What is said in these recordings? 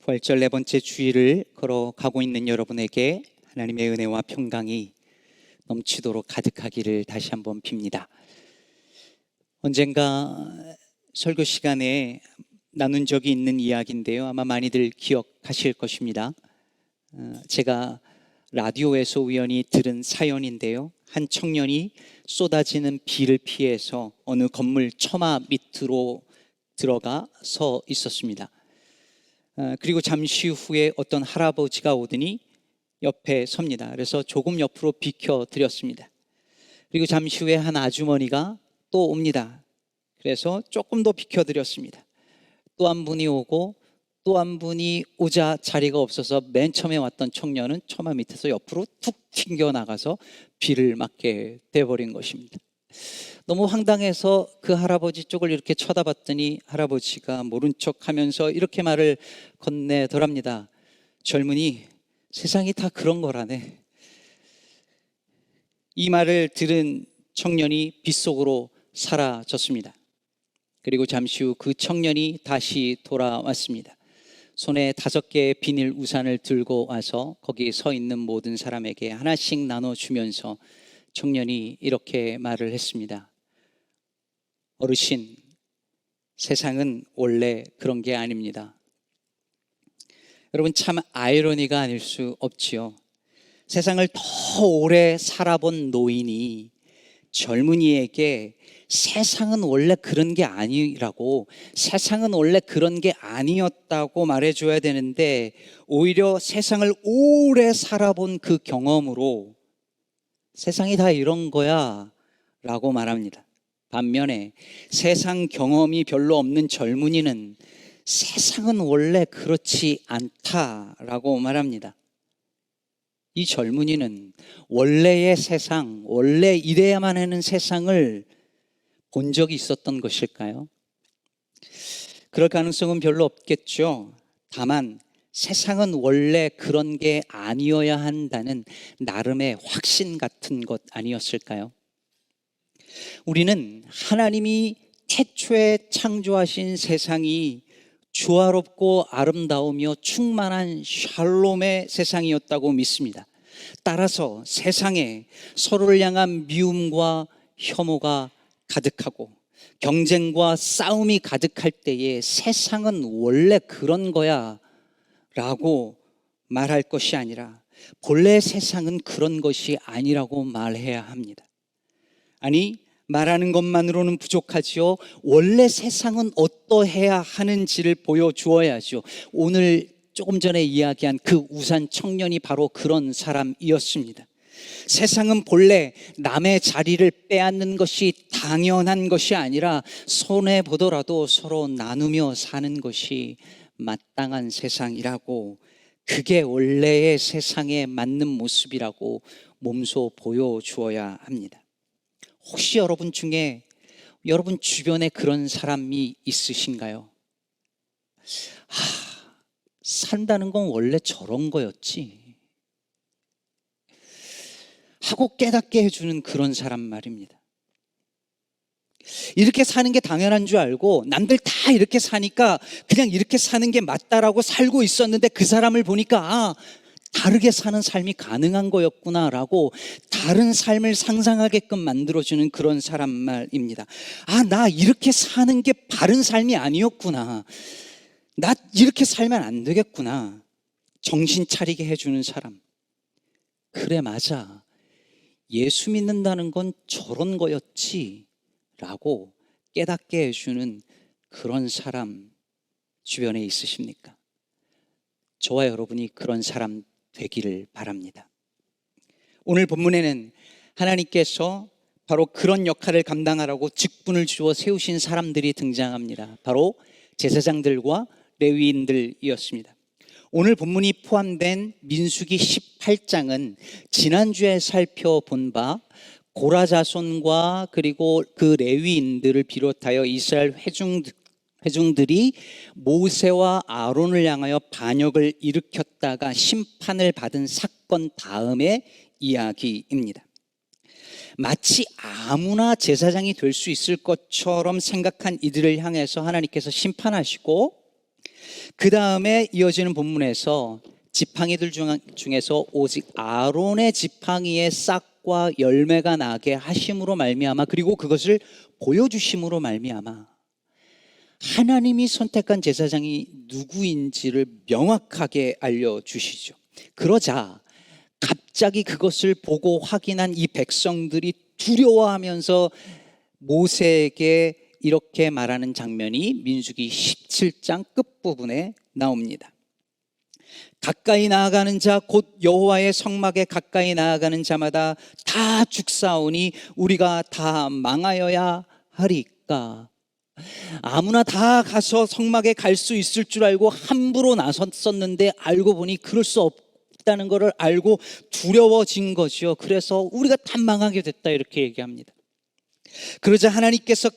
부활절 네 번째 주일을 걸어가고 있는 여러분에게 하나님의 은혜와 평강이 넘치도록 가득하기를 다시 한번 빕니다. 언젠가 설교 시간에 나눈 적이 있는 이야기인데요, 아마 많이들 기억하실 것입니다. 제가 라디오에서 우연히 들은 사연인데요, 한 청년이 쏟아지는 비를 피해서 어느 건물 처마 밑으로 들어가 서 있었습니다. 그리고 잠시 후에 어떤 할아버지가 오더니 옆에 섭니다. 그래서 조금 옆으로 비켜드렸습니다. 그리고 잠시 후에 한 아주머니가 또 옵니다. 그래서 조금 더 비켜드렸습니다. 또 한 분이 오고 또 한 분이 오자 자리가 없어서 맨 처음에 왔던 청년은 처마 밑에서 옆으로 툭 튕겨나가서 비를 맞게 돼버린 것입니다. 너무 황당해서 그 할아버지 쪽을 이렇게 쳐다봤더니 할아버지가 모른 척하면서 이렇게 말을 건네더랍니다. 젊은이, 세상이 다 그런 거라네. 이 말을 들은 청년이 빗속으로 사라졌습니다. 그리고 잠시 후 그 청년이 다시 돌아왔습니다. 손에 5개의 비닐 우산을 들고 와서 거기 서 있는 모든 사람에게 하나씩 나눠주면서 청년이 이렇게 말을 했습니다. 어르신, 세상은 원래 그런 게 아닙니다. 여러분, 참 아이러니가 아닐 수 없지요. 세상을 더 오래 살아본 노인이 젊은이에게 세상은 원래 그런 게 아니라고, 세상은 원래 그런 게 아니었다고 말해줘야 되는데, 오히려 세상을 오래 살아본 그 경험으로 세상이 다 이런 거야 라고 말합니다. 반면에 세상 경험이 별로 없는 젊은이는 세상은 원래 그렇지 않다라고 말합니다. 이 젊은이는 원래의 세상, 원래 이래야만 하는 세상을 본 적이 있었던 것일까요? 그럴 가능성은 별로 없겠죠. 다만 세상은 원래 그런 게 아니어야 한다는 나름의 확신 같은 것 아니었을까요? 우리는 하나님이 태초에 창조하신 세상이 조화롭고 아름다우며 충만한 샬롬의 세상이었다고 믿습니다. 따라서 세상에 서로를 향한 미움과 혐오가 가득하고 경쟁과 싸움이 가득할 때에 세상은 원래 그런 거야 라고 말할 것이 아니라 본래 세상은 그런 것이 아니라고 말해야 합니다. 아니, 말하는 것만으로는 부족하지요. 원래 세상은 어떠해야 하는지를 보여주어야죠. 오늘 조금 전에 이야기한 그 우산 청년이 바로 그런 사람이었습니다. 세상은 본래 남의 자리를 빼앗는 것이 당연한 것이 아니라 손해보더라도 서로 나누며 사는 것이 마땅한 세상이라고, 그게 원래의 세상에 맞는 모습이라고 몸소 보여주어야 합니다. 혹시 여러분 중에 여러분 주변에 그런 사람이 있으신가요? 산다는 건 원래 저런 거였지 하고 깨닫게 해주는 그런 사람 말입니다. 이렇게 사는 게 당연한 줄 알고 남들 다 이렇게 사니까 그냥 이렇게 사는 게 맞다라고 살고 있었는데 그 사람을 보니까 다르게 사는 삶이 가능한 거였구나라고 다른 삶을 상상하게끔 만들어주는 그런 사람 말입니다. 나 이렇게 사는 게 바른 삶이 아니었구나. 나 이렇게 살면 안 되겠구나. 정신 차리게 해주는 사람. 그래, 맞아. 예수 믿는다는 건 저런 거였지 라고 깨닫게 해주는 그런 사람 주변에 있으십니까? 저와 여러분이 그런 사람 되기를 바랍니다. 오늘 본문에는 하나님께서 바로 그런 역할을 감당하라고 직분을 주어 세우신 사람들이 등장합니다. 바로 제사장들과 레위인들이었습니다. 오늘 본문이 포함된 민수기 18장은 지난주에 살펴본 바 고라 자손과 그리고 그 레위인들을 비롯하여 이스라엘 회중들이 모세와 아론을 향하여 반역을 일으켰다가 심판을 받은 사건 다음의 이야기입니다. 마치 아무나 제사장이 될 수 있을 것처럼 생각한 이들을 향해서 하나님께서 심판하시고 그 다음에 이어지는 본문에서 지팡이들 중에서 오직 아론의 지팡이의 싹과 열매가 나게 하심으로 말미암아, 그리고 그것을 보여주심으로 말미암아 하나님이 선택한 제사장이 누구인지를 명확하게 알려주시죠. 그러자 갑자기 그것을 보고 확인한 이 백성들이 두려워하면서 모세에게 이렇게 말하는 장면이 민수기 17장 끝부분에 나옵니다. 가까이 나아가는 자 곧 여호와의 성막에 가까이 나아가는 자마다 다 죽사오니 우리가 다 망하여야 하리까. 아무나 다 가서 성막에 갈 수 있을 줄 알고 함부로 나섰었는데 알고 보니 그럴 수 없다는 것을 알고 두려워진 거죠. 그래서 우리가 다 망하게 됐다 이렇게 얘기합니다. 그러자 하나님께서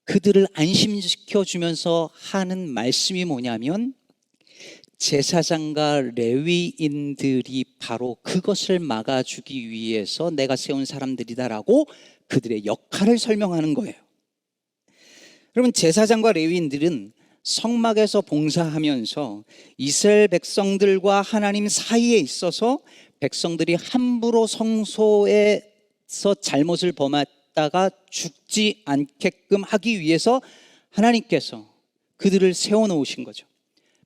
그들을 안심시켜 주면서 하는 말씀이 뭐냐면, 제사장과 레위인들이 바로 그것을 막아주기 위해서 내가 세운 사람들이다라고 그들의 역할을 설명하는 거예요. 여러분, 제사장과 레위인들은 성막에서 봉사하면서 이스라엘 백성들과 하나님 사이에 있어서 백성들이 함부로 성소에서 잘못을 범했다가 죽지 않게끔 하기 위해서 하나님께서 그들을 세워놓으신 거죠.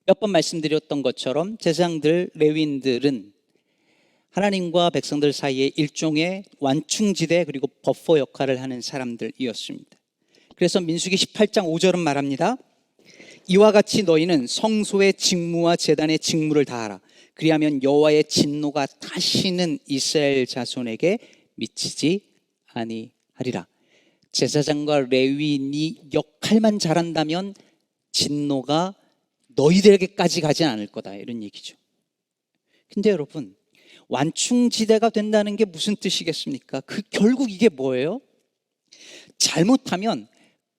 몇 번 말씀드렸던 것처럼 제사장들, 레위인들은 하나님과 백성들 사이에 일종의 완충지대 그리고 버퍼 역할을 하는 사람들이었습니다. 그래서 민수기 18장 5절은 말합니다. 이와 같이 너희는 성소의 직무와 제단의 직무를 다하라. 그리하면 여호와의 진노가 다시는 이스라엘 자손에게 미치지 아니하리라. 제사장과 레위인이 역할만 잘한다면 진노가 너희들에게까지 가진 않을 거다, 이런 얘기죠. 근데 여러분, 완충지대가 된다는 게 무슨 뜻이겠습니까? 결국 이게 뭐예요? 잘못하면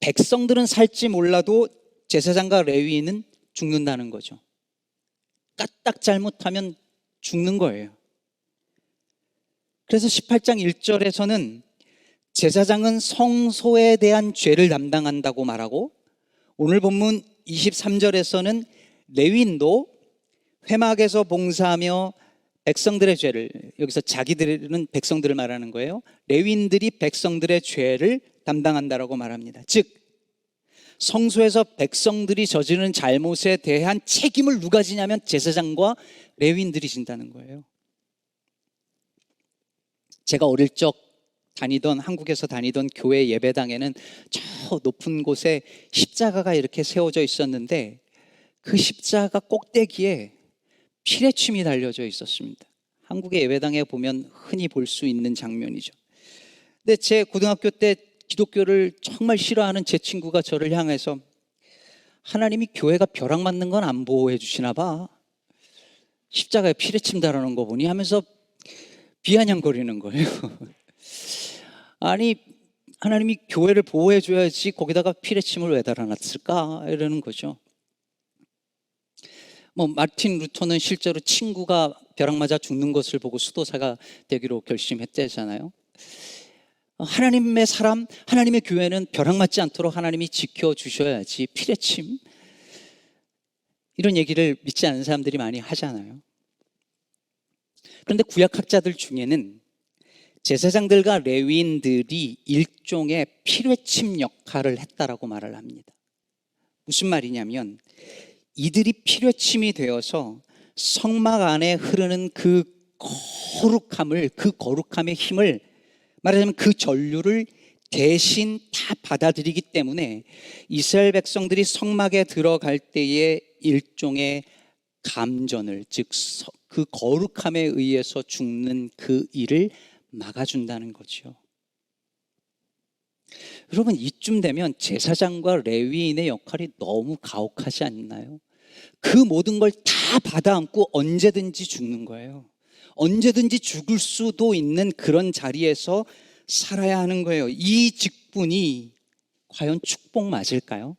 백성들은 살지 몰라도 제사장과 레위인은 죽는다는 거죠. 까딱 잘못하면 죽는 거예요. 그래서 18장 1절에서는 제사장은 성소에 대한 죄를 담당한다고 말하고, 오늘 본문 23절에서는 레위인도 회막에서 봉사하며 백성들의 죄를, 여기서 자기들은 백성들을 말하는 거예요. 레위인들이 백성들의 죄를 담당한다라고 말합니다. 즉 성소에서 백성들이 저지르는 잘못에 대한 책임을 누가 지냐면 제사장과 레위인들이 진다는 거예요. 제가 어릴 적 한국에서 다니던 교회 예배당에는 저 높은 곳에 십자가가 이렇게 세워져 있었는데, 그 십자가 꼭대기에 피레침이 달려져 있었습니다. 한국의 예배당에 보면 흔히 볼 수 있는 장면이죠. 근데 제 고등학교 때 기독교를 정말 싫어하는 제 친구가 저를 향해서, 하나님이 교회가 벼락 맞는 건 안 보호해 주시나 봐, 십자가에 피레침 달아놓은 거 보니 하면서 비아냥거리는 거예요. 아니, 하나님이 교회를 보호해 줘야지 거기다가 피레침을 왜 달아놨을까, 이러는 거죠. 마틴 루터는 실제로 친구가 벼락 맞아 죽는 것을 보고 수도사가 되기로 결심했대잖아요. 하나님의 사람, 하나님의 교회는 벼락 맞지 않도록 하나님이 지켜주셔야지 피레침, 이런 얘기를 믿지 않는 사람들이 많이 하잖아요. 그런데 구약학자들 중에는 제사장들과 레위인들이 일종의 피뢰침 역할을 했다라고 말을 합니다. 무슨 말이냐면, 이들이 피뢰침이 되어서 성막 안에 흐르는 그 거룩함의 힘을, 말하자면 그 전류를 대신 다 받아들이기 때문에 이스라엘 백성들이 성막에 들어갈 때에 일종의 감전을, 즉 그 거룩함에 의해서 죽는 그 일을 막아준다는 거죠. 여러분, 이쯤 되면 제사장과 레위인의 역할이 너무 가혹하지 않나요? 그 모든 걸 다 받아안고 언제든지 죽는 거예요. 언제든지 죽을 수도 있는 그런 자리에서 살아야 하는 거예요. 이 직분이 과연 축복 맞을까요?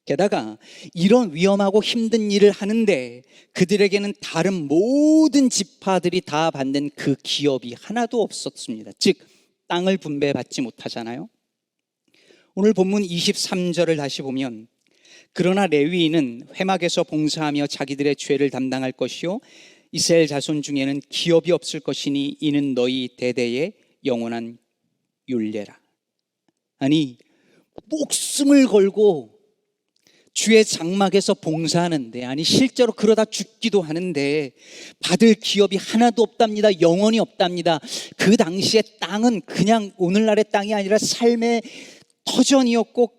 게다가 이런 위험하고 힘든 일을 하는데 그들에게는 다른 모든 지파들이 다 받는 그 기업이 하나도 없었습니다. 즉 땅을 분배받지 못하잖아요. 오늘 본문 23절을 다시 보면 그러나 레위인은 회막에서 봉사하며 자기들의 죄를 담당할 것이요 이스라엘 자손 중에는 기업이 없을 것이니 이는 너희 대대의 영원한 율례라. 아니, 목숨을 걸고 주의 장막에서 봉사하는데, 아니 실제로 그러다 죽기도 하는데 받을 기업이 하나도 없답니다. 영원히 없답니다. 그 당시에 땅은 그냥 오늘날의 땅이 아니라 삶의 터전이었고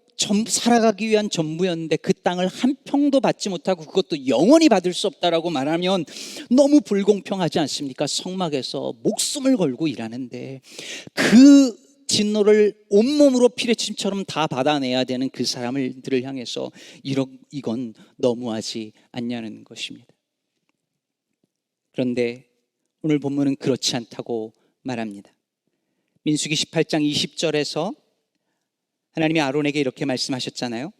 살아가기 위한 전부였는데 그 땅을 한 평도 받지 못하고 그것도 영원히 받을 수 없다라고 말하면 너무 불공평하지 않습니까? 성막에서 목숨을 걸고 일하는데 그 진노를 온몸으로 피레침처럼 다 받아내야 되는 그 사람들을 향해서 이건 너무하지 않냐는 것입니다. 그런데 오늘 본문은 그렇지 않다고 말합니다. 민수기 18장 20절에서 하나님이 아론에게 이렇게 말씀하셨잖아요.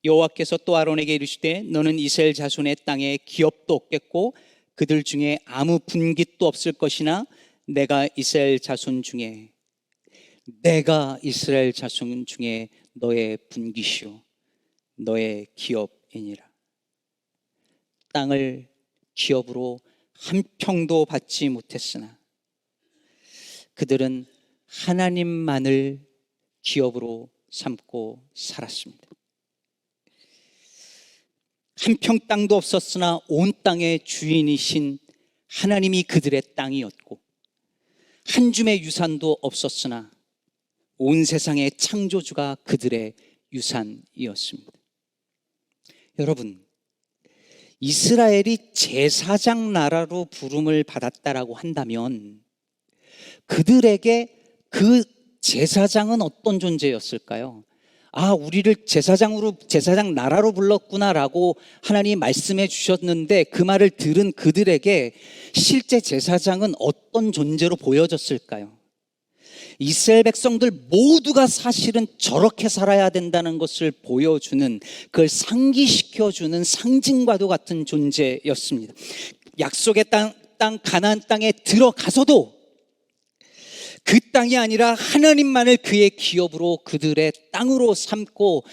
여호와께서 또 아론에게 이르시되 너는 이스라엘 자손의 땅에 기업도 없겠고 그들 중에 아무 분깃도 없을 것이나 내가 이스라엘 자손 중에 너의 분깃이요 너의 기업이니라. 땅을 기업으로 한 평도 받지 못했으나 그들은 하나님만을 기업으로 삼고 살았습니다. 한 평 땅도 없었으나 온 땅의 주인이신 하나님이 그들의 땅이었고 한 줌의 유산도 없었으나 온 세상의 창조주가 그들의 유산이었습니다. 여러분, 이스라엘이 제사장 나라로 부름을 받았다라고 한다면 그들에게 그 제사장은 어떤 존재였을까요? 우리를 제사장 나라로 불렀구나라고 하나님이 말씀해 주셨는데 그 말을 들은 그들에게 실제 제사장은 어떤 존재로 보여졌을까요? 이스라엘 백성들 모두가 사실은 저렇게 살아야 된다는 것을 보여주는, 그걸 상기시켜주는 상징과도 같은 존재였습니다. 약속의 땅 가나안 땅에 들어가서도 그 땅이 아니라 하나님만을 그의 기업으로 그들의 땅으로 삼고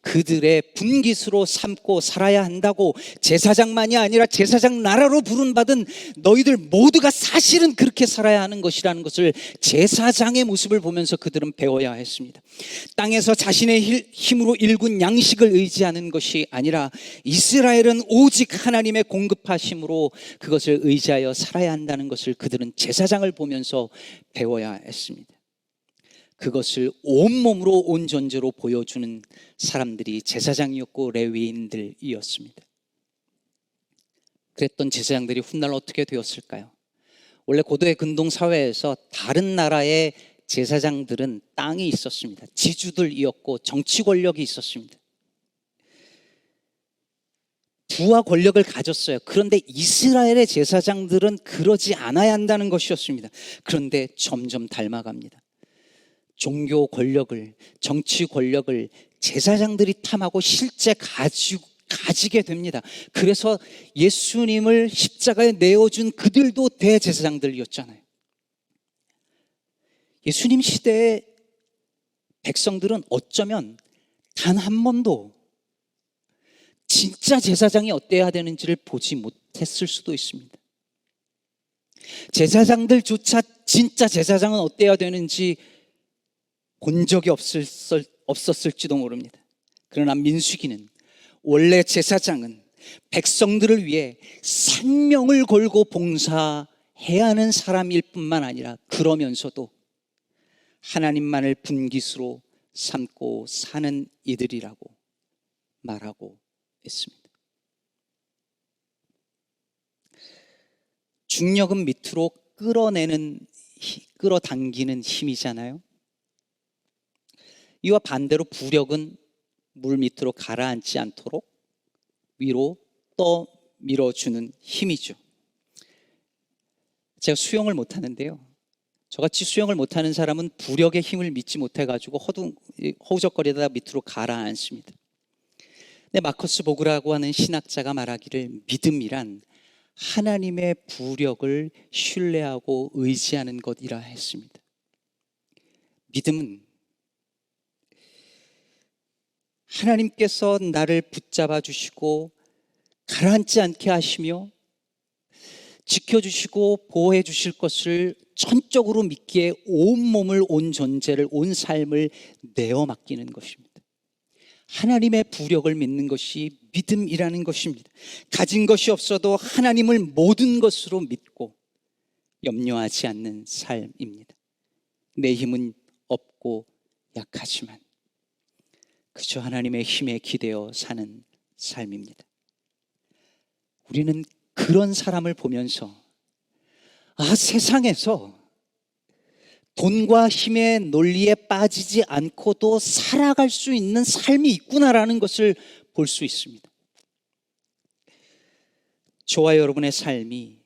그들의 분깃으로 삼고 살아야 한다고, 제사장만이 아니라 제사장 나라로 부름받은 너희들 모두가 사실은 그렇게 살아야 하는 것이라는 것을 제사장의 모습을 보면서 그들은 배워야 했습니다. 땅에서 자신의 힘으로 일군 양식을 의지하는 것이 아니라 이스라엘은 오직 하나님의 공급하심으로 그것을 의지하여 살아야 한다는 것을 그들은 제사장을 보면서 배워야 했습니다. 그것을 온몸으로 온 존재로 보여주는 사람들이 제사장이었고 레위인들이었습니다. 그랬던 제사장들이 훗날 어떻게 되었을까요? 원래 고도의 근동 사회에서 다른 나라의 제사장들은 땅이 있었습니다. 지주들이었고 정치 권력이 있었습니다. 부와 권력을 가졌어요. 그런데 이스라엘의 제사장들은 그러지 않아야 한다는 것이었습니다. 그런데 점점 닮아갑니다. 종교 권력을, 정치 권력을 제사장들이 탐하고 실제 가지게 됩니다. 그래서 예수님을 십자가에 내어준 그들도 대제사장들이었잖아요. 예수님 시대의 백성들은 어쩌면 단 한 번도 진짜 제사장이 어때야 되는지를 보지 못했을 수도 있습니다. 제사장들조차 진짜 제사장은 어때야 되는지 본 적이 없었을지도 모릅니다. 그러나 민수기는 원래 제사장은 백성들을 위해 생명을 걸고 봉사해야 하는 사람일 뿐만 아니라 그러면서도 하나님만을 분깃으로 삼고 사는 이들이라고 말하고 있습니다. 중력은 밑으로 끌어당기는 힘이잖아요. 이와 반대로 부력은 물 밑으로 가라앉지 않도록 위로 떠밀어주는 힘이죠. 제가 수영을 못하는데요, 저같이 수영을 못하는 사람은 부력의 힘을 믿지 못해가지고 허우적거리다가 밑으로 가라앉습니다. 근데 마커스 보그라고 하는 신학자가 말하기를 믿음이란 하나님의 부력을 신뢰하고 의지하는 것이라 했습니다. 믿음은 하나님께서 나를 붙잡아 주시고 가라앉지 않게 하시며 지켜주시고 보호해 주실 것을 전적으로 믿기에 온몸을, 온 존재를, 온 삶을 내어 맡기는 것입니다. 하나님의 부력을 믿는 것이 믿음이라는 것입니다. 가진 것이 없어도 하나님을 모든 것으로 믿고 염려하지 않는 삶입니다. 내 힘은 없고 약하지만 그저 하나님의 힘에 기대어 사는 삶입니다. 우리는 그런 사람을 보면서 세상에서 돈과 힘의 논리에 빠지지 않고도 살아갈 수 있는 삶이 있구나라는 것을 볼 수 있습니다. 저와 여러분의 삶이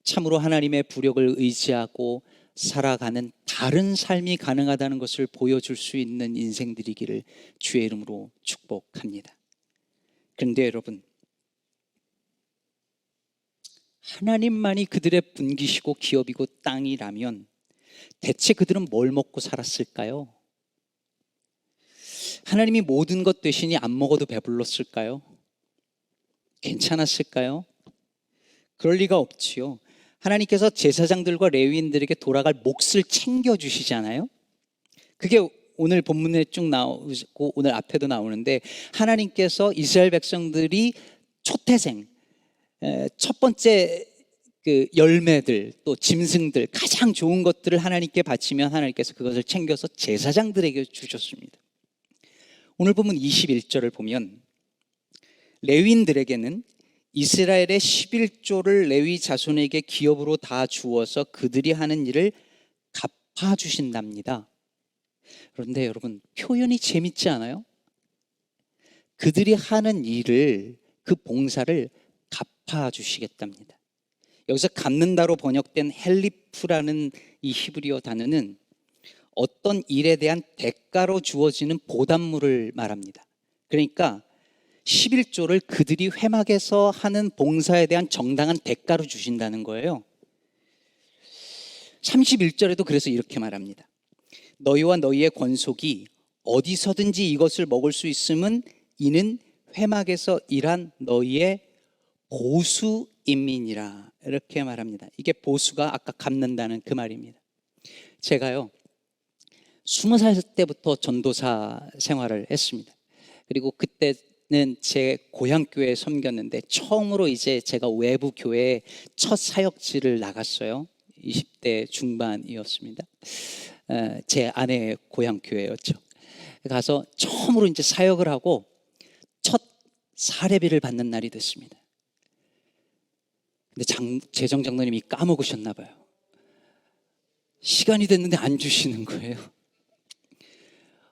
참으로 하나님의 부력을 의지하고 살아가는 다른 삶이 가능하다는 것을 보여줄 수 있는 인생들이기를 주의 이름으로 축복합니다. 그런데 여러분, 하나님만이 그들의 분기시고 기업이고 땅이라면 대체 그들은 뭘 먹고 살았을까요? 하나님이 모든 것 대신에 안 먹어도 배불렀을까요? 괜찮았을까요? 그럴 리가 없지요. 하나님께서 제사장들과 레위인들에게 돌아갈 몫을 챙겨주시잖아요. 그게 오늘 본문에 쭉 나오고 오늘 앞에도 나오는데, 하나님께서 이스라엘 백성들이 초태생, 첫 번째 그 열매들, 또 짐승들, 가장 좋은 것들을 하나님께 바치면 하나님께서 그것을 챙겨서 제사장들에게 주셨습니다. 오늘 본문 21절을 보면 레위인들에게는 이스라엘의 11조를 레위 자손에게 기업으로 다 주어서 그들이 하는 일을 갚아주신답니다. 그런데 여러분, 표현이 재밌지 않아요? 그들이 하는 일을, 그 봉사를 갚아주시겠답니다. 여기서 갚는다로 번역된 헬리프라는 이 히브리어 단어는 어떤 일에 대한 대가로 주어지는 보답물을 말합니다. 그러니까 11조를 그들이 회막에서 하는 봉사에 대한 정당한 대가로 주신다는 거예요. 31절에도 그래서 이렇게 말합니다. 너희와 너희의 권속이 어디서든지 이것을 먹을 수 있음은 이는 회막에서 일한 너희의 보수인민이라, 이렇게 말합니다. 이게 보수가 아까 갚는다는 그 말입니다. 제가요 20살 때부터 전도사 생활을 했습니다. 그리고 그때는 제 고향교회에 섬겼는데 처음으로 이제 제가 외부 교회에 첫 사역지를 나갔어요. 20대 중반이었습니다. 제 아내의 고향교회였죠. 가서 처음으로 이제 사역을 하고 첫 사례비를 받는 날이 됐습니다. 근데 재정 장로님이 까먹으셨나 봐요. 시간이 됐는데 안 주시는 거예요.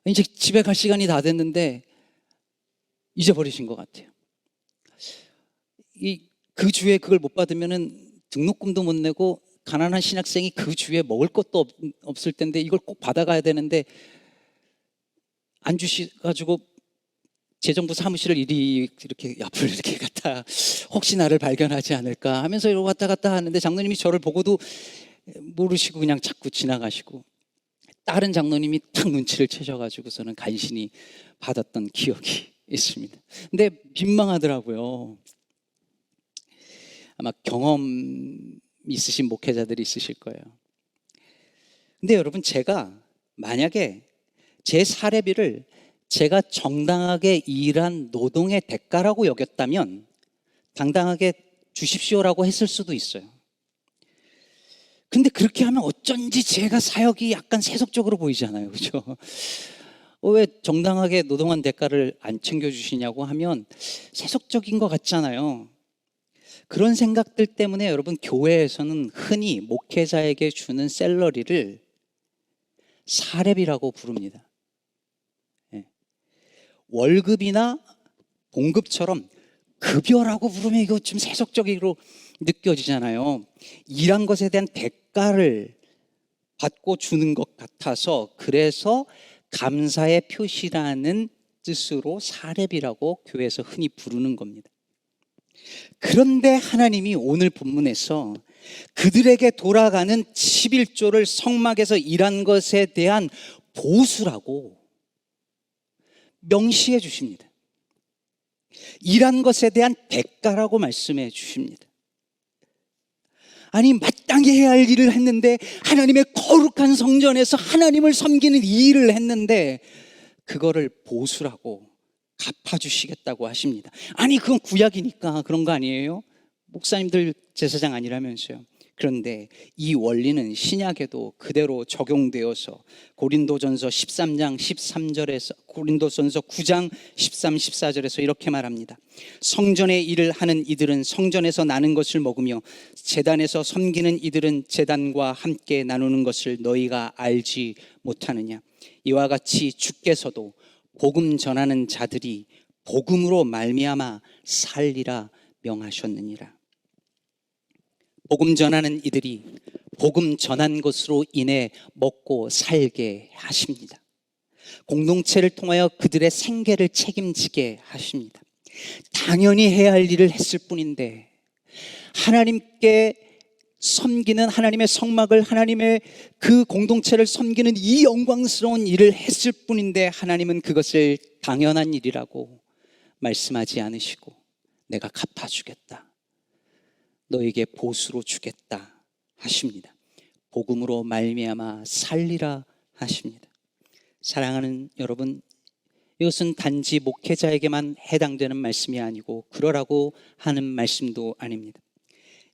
이제 집에 갈 시간이 다 됐는데 잊어버리신 것 같아요. 그 주에 그걸 못 받으면은 등록금도 못 내고 가난한 신학생이 그 주에 먹을 것도 없을 텐데 이걸 꼭 받아가야 되는데 안 주셔가지고 재정부 사무실을 이렇게 옆을 이렇게 갔다, 혹시 나를 발견하지 않을까 하면서 이러고 왔다 갔다 하는데 장로님이 저를 보고도 모르시고 그냥 자꾸 지나가시고, 다른 장로님이 딱 눈치를 채셔가지고서는 간신히 받았던 기억이 있습니다. 근데 민망하더라고요. 아마 경험 있으신 목회자들이 있으실 거예요. 근데 여러분, 제가 만약에 제 사례비를 제가 정당하게 일한 노동의 대가라고 여겼다면 당당하게 주십시오라고 했을 수도 있어요. 근데 그렇게 하면 어쩐지 제가 사역이 약간 세속적으로 보이잖아요. 그렇죠? 왜 정당하게 노동한 대가를 안 챙겨주시냐고 하면 세속적인 것 같잖아요. 그런 생각들 때문에 여러분, 교회에서는 흔히 목회자에게 주는 샐러리를 사례비라고 부릅니다. 월급이나 봉급처럼 급여라고 부르면 이거 좀 세속적으로 느껴지잖아요. 일한 것에 대한 대가를 받고 주는 것 같아서, 그래서 감사의 표시라는 뜻으로 사례비라고 교회에서 흔히 부르는 겁니다. 그런데 하나님이 오늘 본문에서 그들에게 돌아가는 11조를 성막에서 일한 것에 대한 보수라고, 명시해 주십니다. 일한 것에 대한 대가라고 말씀해 주십니다. 아니, 마땅히 해야 할 일을 했는데, 하나님의 거룩한 성전에서 하나님을 섬기는 이 일을 했는데 그거를 보수라고 갚아주시겠다고 하십니다. 아니, 그건 구약이니까 그런 거 아니에요? 목사님들 제사장 아니라면서요. 그런데 이 원리는 신약에도 그대로 적용되어서 고린도전서 13장 13절에서 고린도전서 9장 13, 14절에서 이렇게 말합니다. 성전의 일을 하는 이들은 성전에서 나는 것을 먹으며 제단에서 섬기는 이들은 제단과 함께 나누는 것을 너희가 알지 못하느냐. 이와 같이 주께서도 복음 전하는 자들이 복음으로 말미암아 살리라 명하셨느니라. 복음 전하는 이들이 복음 전한 것으로 인해 먹고 살게 하십니다. 공동체를 통하여 그들의 생계를 책임지게 하십니다. 당연히 해야 할 일을 했을 뿐인데, 하나님께 섬기는, 하나님의 성막을, 하나님의 그 공동체를 섬기는 이 영광스러운 일을 했을 뿐인데 하나님은 그것을 당연한 일이라고 말씀하지 않으시고 내가 갚아주겠다, 너에게 보수로 주겠다 하십니다. 복음으로 말미암아 살리라 하십니다. 사랑하는 여러분, 이것은 단지 목회자에게만 해당되는 말씀이 아니고 그러라고 하는 말씀도 아닙니다.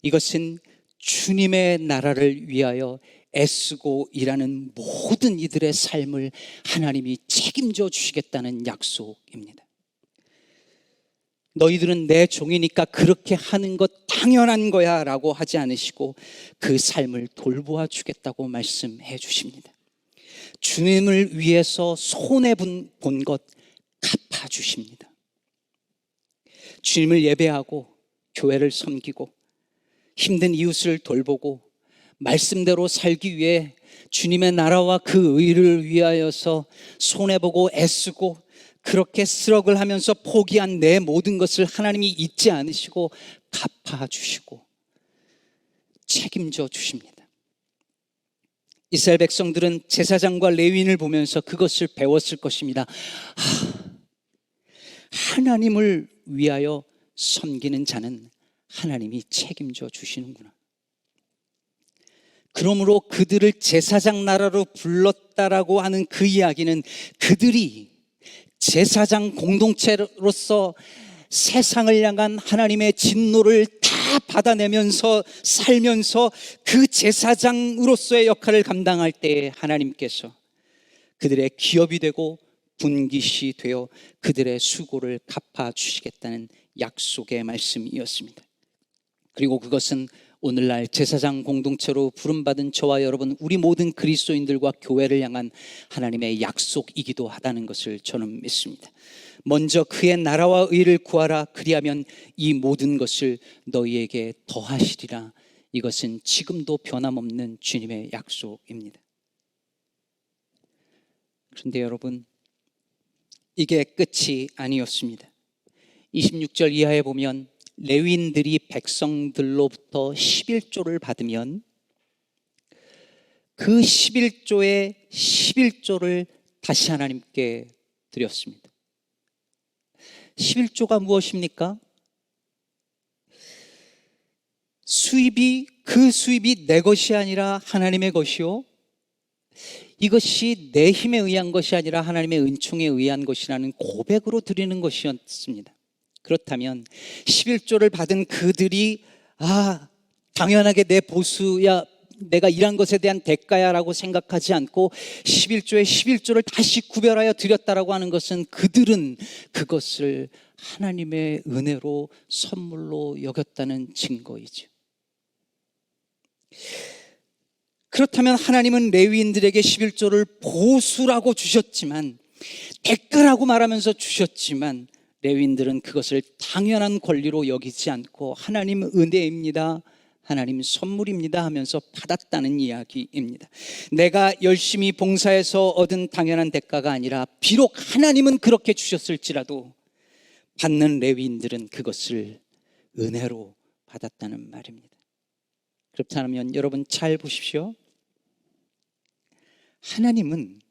이것은 주님의 나라를 위하여 애쓰고 일하는 모든 이들의 삶을 하나님이 책임져 주시겠다는 약속입니다. 너희들은 내 종이니까 그렇게 하는 것 당연한 거야 라고 하지 않으시고 그 삶을 돌보아 주겠다고 말씀해 주십니다. 주님을 위해서 손해본 것 갚아주십니다. 주님을 예배하고 교회를 섬기고 힘든 이웃을 돌보고 말씀대로 살기 위해 주님의 나라와 그 의를 위하여서 손해보고 애쓰고 그렇게 스럭을 하면서 포기한 내 모든 것을 하나님이 잊지 않으시고 갚아주시고 책임져 주십니다. 이스라엘 백성들은 제사장과 레위인을 보면서 그것을 배웠을 것입니다. 하나님을 위하여 섬기는 자는 하나님이 책임져 주시는구나. 그러므로 그들을 제사장 나라로 불렀다라고 하는 그 이야기는 그들이 제사장 공동체로서 세상을 향한 하나님의 진노를 다 받아내면서 살면서 그 제사장으로서의 역할을 감당할 때에 하나님께서 그들의 기업이 되고 분깃이 되어 그들의 수고를 갚아주시겠다는 약속의 말씀이었습니다. 그리고 그것은 오늘날 제사장 공동체로 부름받은 저와 여러분, 우리 모든 그리스도인들과 교회를 향한 하나님의 약속이기도 하다는 것을 저는 믿습니다. 먼저 그의 나라와 의를 구하라, 그리하면 이 모든 것을 너희에게 더하시리라. 이것은 지금도 변함없는 주님의 약속입니다. 그런데 여러분, 이게 끝이 아니었습니다. 26절 이하에 보면 레위인들이 백성들로부터 11조를 받으면 그 11조의 11조를 다시 하나님께 드렸습니다. 11조가 무엇입니까? 그 수입이 내 것이 아니라 하나님의 것이요, 이것이 내 힘에 의한 것이 아니라 하나님의 은총에 의한 것이라는 고백으로 드리는 것이었습니다. 그렇다면 11조를 받은 그들이 당연하게 내 보수야, 내가 일한 것에 대한 대가야 라고 생각하지 않고 11조에 11조를 다시 구별하여 드렸다라고 하는 것은 그들은 그것을 하나님의 은혜로 선물로 여겼다는 증거이죠. 그렇다면 하나님은 레위인들에게 11조를 보수라고 주셨지만, 대가라고 말하면서 주셨지만, 레위인들은 그것을 당연한 권리로 여기지 않고 하나님 은혜입니다, 하나님 선물입니다 하면서 받았다는 이야기입니다. 내가 열심히 봉사해서 얻은 당연한 대가가 아니라 비록 하나님은 그렇게 주셨을지라도 받는 레위인들은 그것을 은혜로 받았다는 말입니다. 그렇다면 여러분 잘 보십시오. 하나님은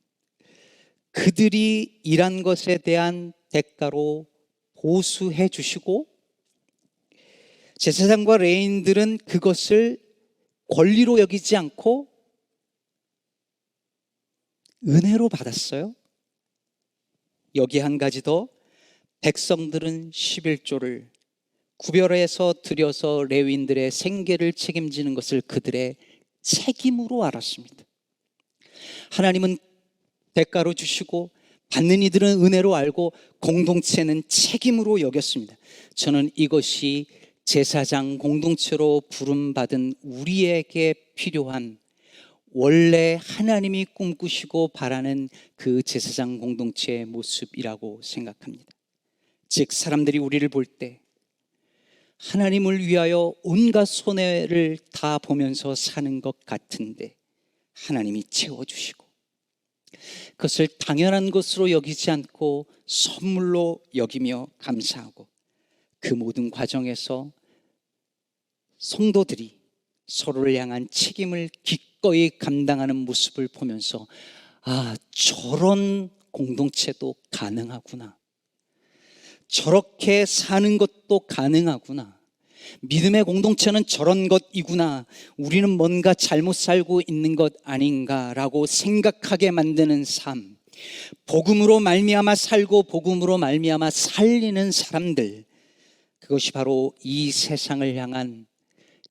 그들이 일한 것에 대한 대가로 보수해 주시고, 제사장과 레위인들은 그것을 권리로 여기지 않고 은혜로 받았어요. 여기 한 가지 더, 백성들은 11조를 구별해서 드려서 레위인들의 생계를 책임지는 것을 그들의 책임으로 알았습니다. 하나님은 대가로 주시고 받는 이들은 은혜로 알고 공동체는 책임으로 여겼습니다. 저는 이것이 제사장 공동체로 부름받은 우리에게 필요한, 원래 하나님이 꿈꾸시고 바라는 그 제사장 공동체의 모습이라고 생각합니다. 즉, 사람들이 우리를 볼 때 하나님을 위하여 온갖 손해를 다 보면서 사는 것 같은데 하나님이 채워주시고, 그것을 당연한 것으로 여기지 않고 선물로 여기며 감사하고, 그 모든 과정에서 성도들이 서로를 향한 책임을 기꺼이 감당하는 모습을 보면서, 아, 저런 공동체도 가능하구나, 저렇게 사는 것도 가능하구나, 믿음의 공동체는 저런 것이구나, 우리는 뭔가 잘못 살고 있는 것 아닌가라고 생각하게 만드는 삶, 복음으로 말미암아 살고 복음으로 말미암아 살리는 사람들, 그것이 바로 이 세상을 향한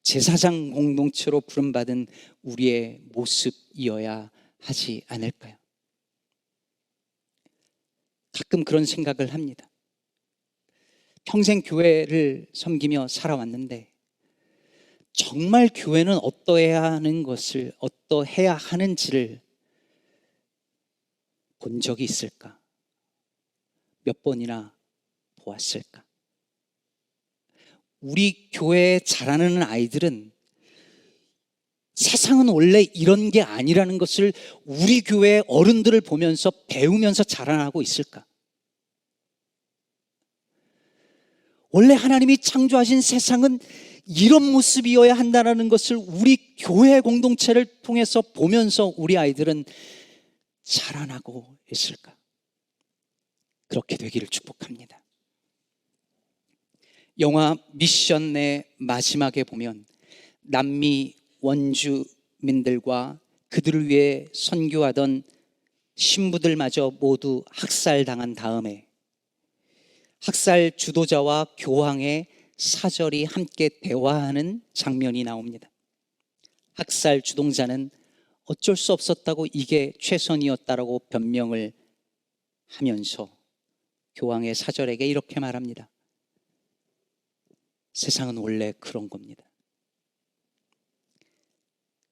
제사장 공동체로 부름받은 우리의 모습이어야 하지 않을까요? 가끔 그런 생각을 합니다. 평생 교회를 섬기며 살아왔는데 정말 교회는 어떠해야 하는 것을, 어떠해야 하는지를 본 적이 있을까? 몇 번이나 보았을까? 우리 교회에 자라는 아이들은 세상은 원래 이런 게 아니라는 것을 우리 교회 어른들을 보면서 배우면서 자라나고 있을까? 원래 하나님이 창조하신 세상은 이런 모습이어야 한다는 것을 우리 교회 공동체를 통해서 보면서 우리 아이들은 자라나고 있을까? 그렇게 되기를 축복합니다. 영화 미션의 마지막에 보면 남미 원주민들과 그들을 위해 선교하던 신부들마저 모두 학살당한 다음에 학살 주도자와 교황의 사절이 함께 대화하는 장면이 나옵니다. 학살 주동자는 어쩔 수 없었다고 이게 최선이었다라고 변명을 하면서 교황의 사절에게 이렇게 말합니다. 세상은 원래 그런 겁니다.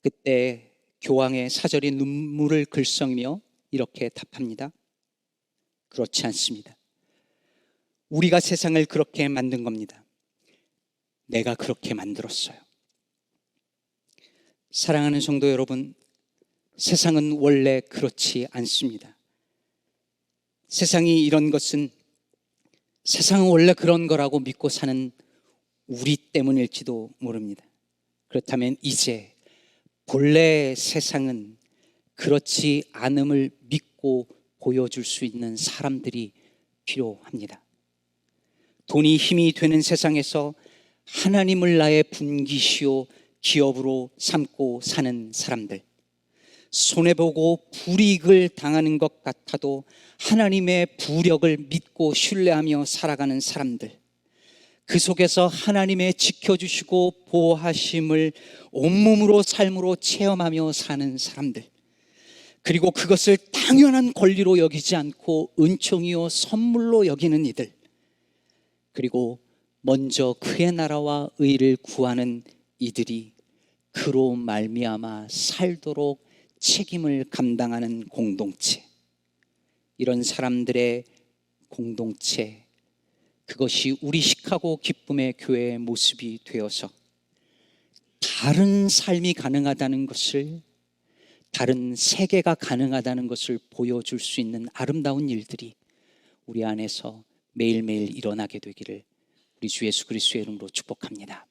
그때 교황의 사절이 눈물을 글썽이며 이렇게 답합니다. 그렇지 않습니다. 우리가 세상을 그렇게 만든 겁니다. 내가 그렇게 만들었어요. 사랑하는 성도 여러분, 세상은 원래 그렇지 않습니다. 세상이 이런 것은, 세상은 원래 그런 거라고 믿고 사는 우리 때문일지도 모릅니다. 그렇다면 이제 본래 세상은 그렇지 않음을 믿고 보여줄 수 있는 사람들이 필요합니다. 돈이 힘이 되는 세상에서 하나님을 나의 분기시요 기업으로 삼고 사는 사람들, 손해보고 불이익을 당하는 것 같아도 하나님의 부력을 믿고 신뢰하며 살아가는 사람들, 그 속에서 하나님의 지켜주시고 보호하심을 온몸으로 삶으로 체험하며 사는 사람들, 그리고 그것을 당연한 권리로 여기지 않고 은총이요 선물로 여기는 이들, 그리고 먼저 그의 나라와 의를 구하는 이들이 그로 말미암아 살도록 책임을 감당하는 공동체, 이런 사람들의 공동체, 그것이 우리 시카고 기쁨의 교회의 모습이 되어서 다른 삶이 가능하다는 것을, 다른 세계가 가능하다는 것을 보여줄 수 있는 아름다운 일들이 우리 안에서 매일매일 일어나게 되기를 우리 주 예수 그리스도의 이름으로 축복합니다.